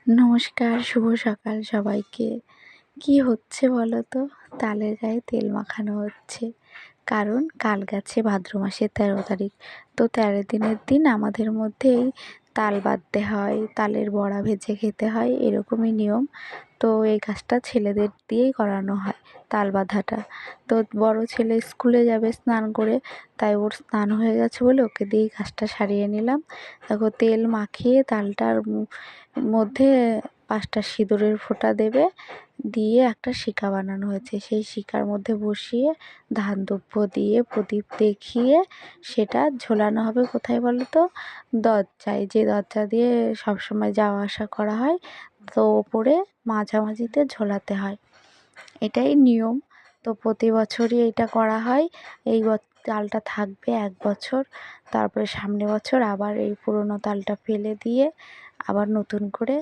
নমস্কার, শুভ সকাল সবাইকে। কি হচ্ছে বলো তো? তালের গায়ে তেল মাখানো হচ্ছে। কারণ কাল গেছে ভাদ্র মাসের ১৩ তারিখ। তো ১৩ দিনের দিন আমাদের মধ্যে এই তাল বাটতে হয়, তালের বড়া ভেজে খেতে হয়, এরকমই নিয়ম। তো এই কাজটা ছেলেদের দিয়েই করানো হয়, তাল বাঁধাটা। তো বড় ছেলে স্কুলে যাবে স্নান করে, তাই ওর স্নান হয়ে গেছে বলে ওকে দিয়েই কাজটা সারিয়ে নিলাম। দেখো তেল মাখিয়ে তালটার মধ্যে ৫টা সিঁদুরের ফোঁটা দেবে, দিয়ে একটা শিকা বানানো হয়েছে। সেই শিকার মধ্যে বসিয়ে ধান দুব্য দিয়ে প্রদীপ দেখিয়ে সেটা ঝোলানো হবে কোথায় বলো তো? দরজায়, যে দরজা দিয়ে সবসময় যাওয়া আসা করা হয়, তো ওপরে মাঝামাঝিতে ঝোলাতে হয়। এটাই নিয়ম। তো প্রতি বছরই এটা করা হয়। এই তালটা থাকবে ১ বছর, তারপরে সামনের বছর আবার এই পুরোনো তালটা ফেলে দিয়ে আবার নতুন করে